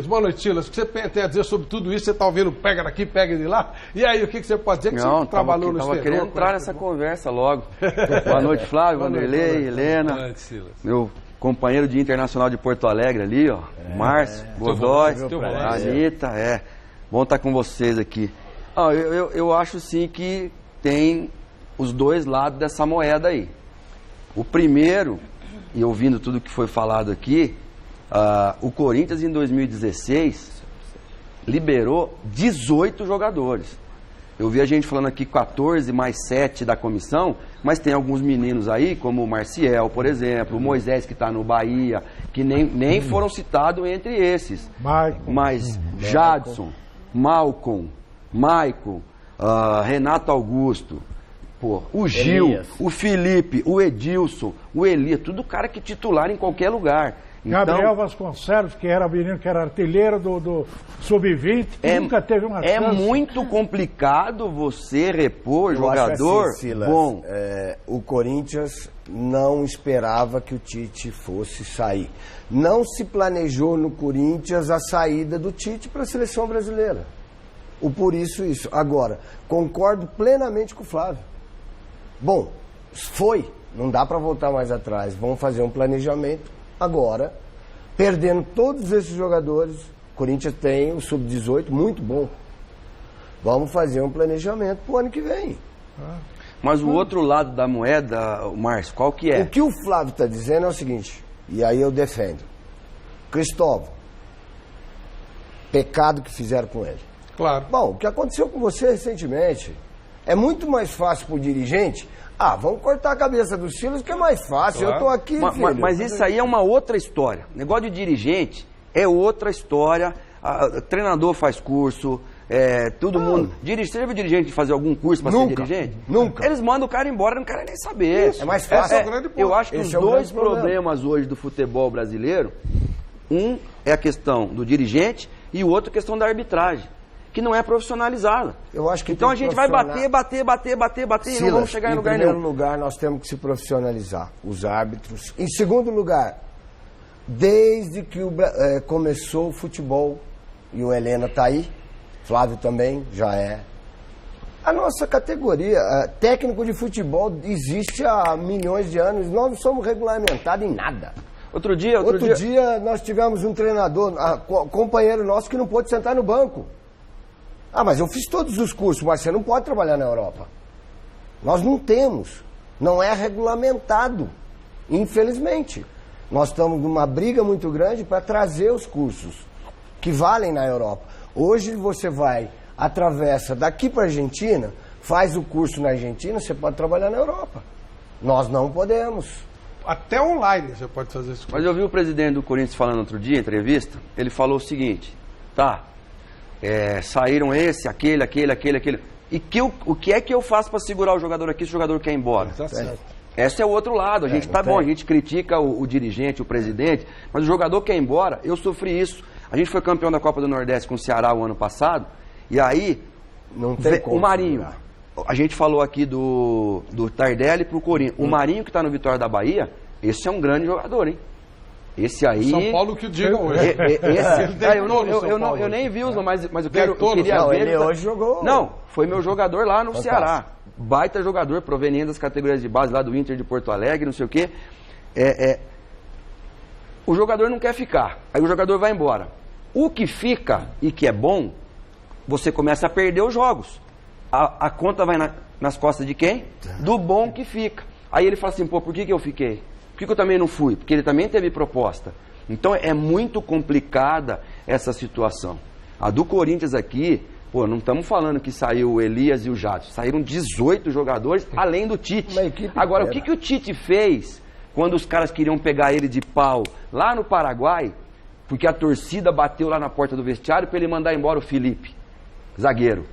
Boa noite, Silas. O que você tem a dizer sobre tudo isso? Você está ouvindo pega daqui, pega de lá? E aí, o que você pode dizer que você trabalhou no exterior? Estava querendo entrar nessa conversa logo. Boa noite, Flávio, Vanderlei, Helena. Boa noite, Silas. Meu companheiro de Internacional de Porto Alegre ali, ó. Márcio, Godoy, Anitta, Bom estar com vocês aqui. Eu acho sim que tem os dois lados dessa moeda aí. O primeiro, e ouvindo tudo que foi falado aqui, o Corinthians em 2016 liberou 18 jogadores. Eu vi a gente falando aqui 14 mais 7 da comissão, mas tem alguns meninos aí, como o Marciel, por exemplo, o Moisés que está no Bahia, que nem foram citados entre esses. Mas Jadson, Malcom, Maicon, Renato Augusto, o Gil, Elias, o Felipe, o Edilson, o Elias, tudo cara que titular em qualquer lugar. Gabriel Vasconcelos, que era menino, que era artilheiro do Sub-20, nunca teve uma chance. É muito complicado você repor jogador assim, Silas, bom. O Corinthians não esperava que o Tite fosse sair. Não se planejou no Corinthians a saída do Tite para a seleção brasileira. Por isso. Agora, concordo plenamente com o Flávio. Bom, não dá para voltar mais atrás. Vamos fazer um planejamento. Agora, perdendo todos esses jogadores, o Corinthians tem o Sub-18 muito bom. Vamos fazer um planejamento para o ano que vem. Mas o outro lado da moeda, Márcio, qual que é? O que o Flávio está dizendo é o seguinte, e aí eu defendo. Cristóvão, pecado que fizeram com ele. Claro. Bom, o que aconteceu com você recentemente é muito mais fácil para o dirigente. Vamos cortar a cabeça do Silas, que é mais fácil. Claro. Eu tô aqui, mas isso aí é uma outra história. Negócio de dirigente é outra história. Treinador faz curso, todo mundo. Você já viu dirigente fazer algum curso para ser dirigente? Nunca. Eles mandam o cara embora e não querem nem saber. Isso. É mais fácil. É o grande ponto. Eu acho que os dois problemas hoje do futebol brasileiro, um é a questão do dirigente e o outro a questão da arbitragem, que não é profissionalizada. Eu acho que então a gente vai bater Silas, e não vamos chegar em lugar nenhum. Em primeiro lugar, nós temos que se profissionalizar, os árbitros. Em segundo lugar, desde que começou o futebol, e o Helena está aí, Flávio também já é, a nossa categoria, técnico de futebol, existe há milhões de anos, nós não somos regulamentados em nada. Outro dia nós tivemos um treinador, companheiro nosso, que não pôde sentar no banco. Mas eu fiz todos os cursos, mas você não pode trabalhar na Europa. Nós não temos. Não é regulamentado. Infelizmente. Nós estamos numa briga muito grande para trazer os cursos que valem na Europa. Hoje você atravessa daqui para a Argentina, faz o curso na Argentina, você pode trabalhar na Europa. Nós não podemos. Até online você pode fazer isso. Mas eu vi o presidente do Corinthians falando outro dia, em entrevista, ele falou o seguinte, saíram aquele. E o que é que eu faço para segurar o jogador aqui se o jogador quer ir embora? Tá certo. Esse é o outro lado. A gente a gente critica o dirigente, o presidente, mas o jogador quer ir embora. Eu sofri isso. A gente foi campeão da Copa do Nordeste com o Ceará o ano passado, e aí não tem como o Marinho. A gente falou aqui do Tardelli pro Corinthians. O Marinho que está no Vitória da Bahia, esse é um grande jogador, hein? Esse aí... São Paulo que o digam hoje. Eu nem vi, mas eu queria ver... Ele hoje jogou... Não, foi meu jogador lá no Ceará. Baita jogador, proveniente das categorias de base lá do Inter de Porto Alegre, não sei o quê. O jogador não quer ficar, aí o jogador vai embora. O que fica e que é bom, você começa a perder os jogos. A conta vai nas costas de quem? Do bom que fica. Aí ele fala assim, por que eu fiquei? Por que eu também não fui? Porque ele também teve proposta. Então é muito complicada essa situação. A do Corinthians aqui, não estamos falando que saiu o Elias e o Jadson. Saíram 18 jogadores, além do Tite. Agora, o que o Tite fez quando os caras queriam pegar ele de pau lá no Paraguai, porque a torcida bateu lá na porta do vestiário para ele mandar embora o Felipe, zagueiro.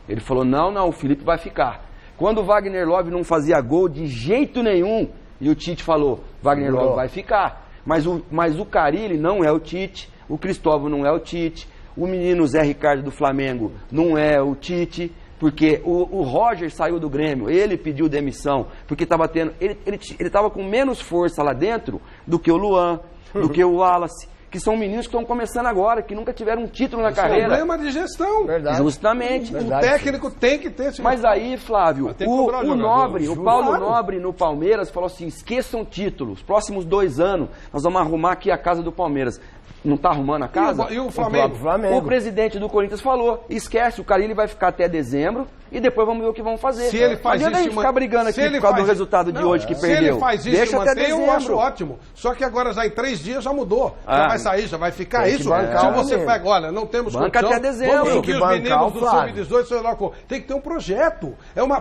Ele falou, não, o Felipe vai ficar. Quando o Wagner Love não fazia gol de jeito nenhum, e o Tite falou, Wagner Love vai ficar. Mas o Carille não é o Tite, o Cristóvão não é o Tite, o menino Zé Ricardo do Flamengo não é o Tite, porque o Roger saiu do Grêmio, ele pediu demissão, porque ele estava com menos força lá dentro do que o Luan, do que o Wallace. que são meninos que estão começando agora, que nunca tiveram um título na carreira. Problema de gestão. Verdade. Justamente. O técnico tem que ter esse... Mas aí, Flávio, o Nobre, o Paulo Claro. Nobre no Palmeiras falou assim, esqueçam títulos, próximos 2 anos nós vamos arrumar aqui a casa do Palmeiras. Não está arrumando a casa? E o Flamengo? O presidente do Corinthians falou, esquece, o Carille vai ficar até dezembro e depois vamos ver o que vão fazer. Se ele faz não adianta a gente ficar brigando aqui por causa do resultado de hoje que perdeu. Se ele faz isso Deixa e até mantém, eu dezembro. acho ótimo. Só que agora já em 3 dias já mudou. Já vai sair, já vai ficar tem que isso. bancar Se o você menino. pega, olha, não temos Banca condição, até dezembro. vamos Tem que subir os bancar meninos o do Flávio. Sub-18, sei lá como. Tem que ter um projeto.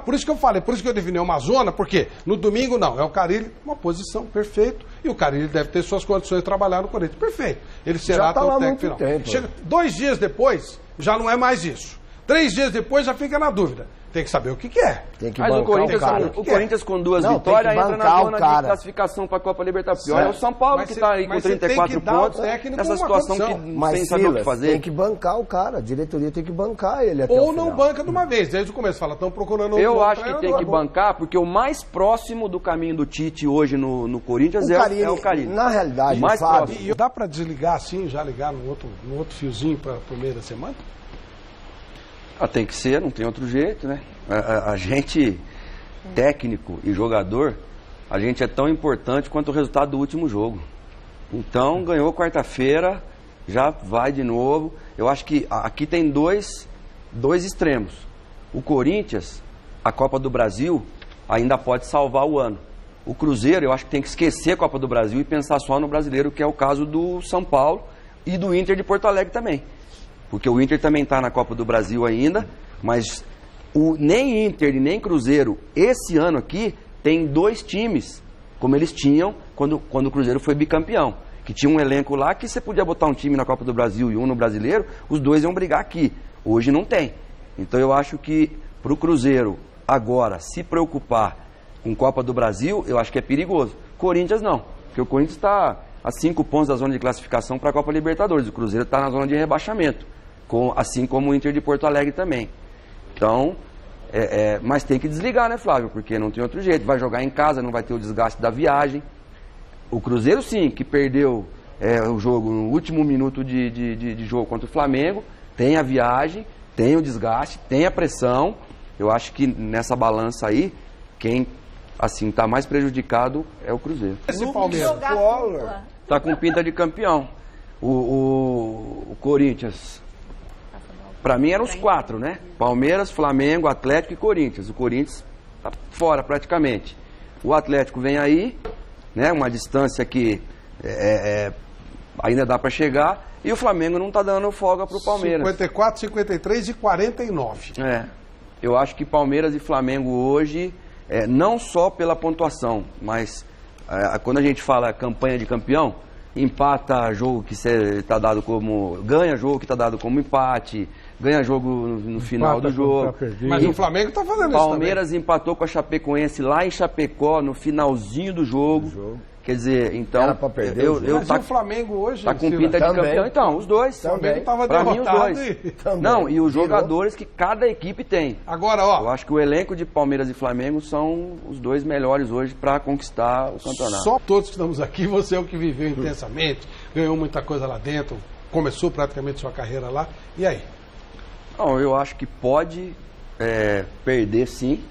Por isso que eu falei, por isso que eu defini uma zona, porque no domingo não, é o Carille, uma posição, perfeito. E o Carille deve ter suas condições de trabalhar no Corinthians. Perfeito. Ele será tá até lá o técnico muito final. tempo. Chega 2 dias depois, já não é mais isso. 3 dias depois já fica na dúvida. Tem que saber o que é. Tem que Mas o bancar Corinthians, cara. o Corinthians com 2 Não, vitórias tem que entra na bancar o zona de cara. classificação para a Copa Libertadores. Olha o São Paulo Mas que cê- está aí com mas cê tem 34 que dar ao pontos, técnico nessa uma situação condição. que Mas sem saber o que Silas, fazer. tem que bancar o cara. A diretoria tem que bancar ele até Ou o não final. banca de uma vez. Desde o começo fala, estão procurando Eu outro acho que tem treinador. que bancar, porque o mais próximo do caminho do Tite hoje no Corinthians é o Carille. Na realidade, O mais Fábio, E dá pra desligar assim, já ligar no outro fiozinho para o meio da semana? Tem que ser, não tem outro jeito, né? A gente, técnico e jogador, a gente é tão importante quanto o resultado do último jogo. Então, ganhou quarta-feira, já vai de novo. Eu acho que aqui tem dois extremos. O Corinthians, a Copa do Brasil, ainda pode salvar o ano. O Cruzeiro, eu acho que tem que esquecer a Copa do Brasil e pensar só no brasileiro, que é o caso do São Paulo e do Inter de Porto Alegre também. Porque o Inter também está na Copa do Brasil ainda, mas nem Inter e nem Cruzeiro, esse ano aqui, tem 2 times, como eles tinham quando o Cruzeiro foi bicampeão. Que tinha um elenco lá que você podia botar um time na Copa do Brasil e um no Brasileiro, os 2 iam brigar aqui. Hoje não tem. Então eu acho que para o Cruzeiro agora se preocupar com Copa do Brasil, eu acho que é perigoso. Corinthians não, porque o Corinthians está a 5 pontos da zona de classificação para a Copa Libertadores. O Cruzeiro está na zona de rebaixamento, assim como o Inter de Porto Alegre também. Então, mas tem que desligar, né, Flávio? Porque não tem outro jeito. Vai jogar em casa, não vai ter o desgaste da viagem. O Cruzeiro, sim, que perdeu o jogo no último minuto de jogo contra o Flamengo, tem a viagem, tem o desgaste, tem a pressão. Eu acho que nessa balança aí, quem assim está mais prejudicado é o Cruzeiro. Esse Palmeiras. Está com pinta de campeão. O Corinthians, para mim eram os 4, né? Palmeiras, Flamengo, Atlético e Corinthians. O Corinthians está fora praticamente. O Atlético vem aí, né? Uma distância que ainda dá para chegar. E o Flamengo não está dando folga para o Palmeiras. 54, 53 e 49. Eu acho que Palmeiras e Flamengo hoje, não só pela pontuação, mas quando a gente fala campanha de campeão, empata jogo que está dado como... ganha jogo que está dado como empate, ganha jogo no final do jogo. Mas o Flamengo está fazendo isso Palmeiras empatou com a Chapecoense lá em Chapecó, no finalzinho do jogo. Quer dizer, então... Era pra perder Mas o Flamengo hoje... Tá com pinta de campeão. Então, os dois. O Flamengo estava Pra mim, os derrotado dois. Não, e os jogadores que cada equipe tem. Agora, ó... Eu acho que o elenco de Palmeiras e Flamengo são os 2 melhores hoje para conquistar o campeonato. Só todos que estamos aqui, você é o que viveu intensamente, ganhou muita coisa lá dentro, começou praticamente sua carreira lá. E aí? Não, eu acho que pode perder, sim,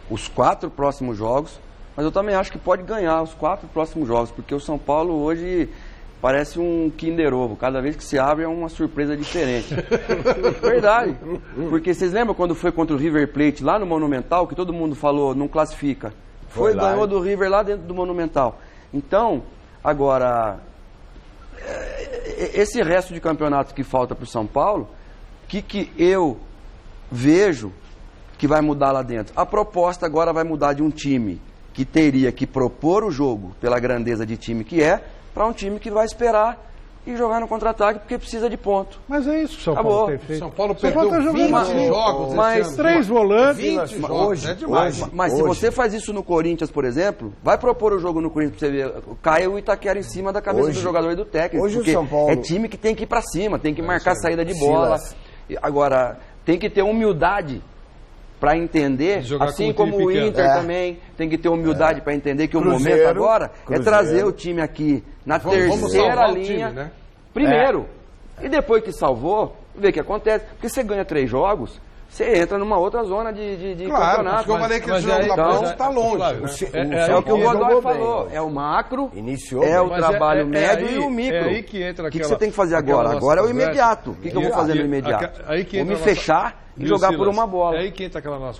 os 4 próximos jogos, mas eu também acho que pode ganhar os 4 próximos jogos, porque o São Paulo hoje parece um Kinder Ovo. Cada vez que se abre é uma surpresa diferente. Verdade. Porque vocês lembram quando foi contra o River Plate lá no Monumental, que todo mundo falou, não classifica? Ganhou do River lá dentro do Monumental. Então, agora, esse resto de campeonatos que falta para o São Paulo, que eu vejo que vai mudar lá dentro? A proposta agora vai mudar de um time que teria que propor o jogo pela grandeza de time que para um time que vai esperar e jogar no contra-ataque porque precisa de ponto. Mas é isso que o São Paulo tem feito. São Paulo perdeu tá 20 jogos mas esse ano. 3 volantes. 20 jogos, hoje, é demais. Mas se você faz isso no Corinthians, por exemplo, vai propor o jogo no Corinthians pra você ver, cai o Itaquera em cima da cabeça do jogador e do técnico. Hoje porque o São Paulo... é time que tem que ir pra cima, tem que marcar a saída de bola. Agora, tem que ter humildade para entender, assim como o Inter também tem que ter humildade para entender que o momento agora é trazer o time aqui na terceira linha. primeiro. E depois que salvou, vê o que acontece. Porque você ganha 3 jogos, você entra numa outra zona de claro, campeonato. Porque eu falei que esse jogo da Ponte está longe. É o que o Godoy falou. É o macro, o trabalho médio e o micro. É aí que entra o que você tem que fazer agora? Agora é o imediato. O que eu vou fazer no imediato? Vou me fechar e jogar por uma bola. É aí que entra aquela nossa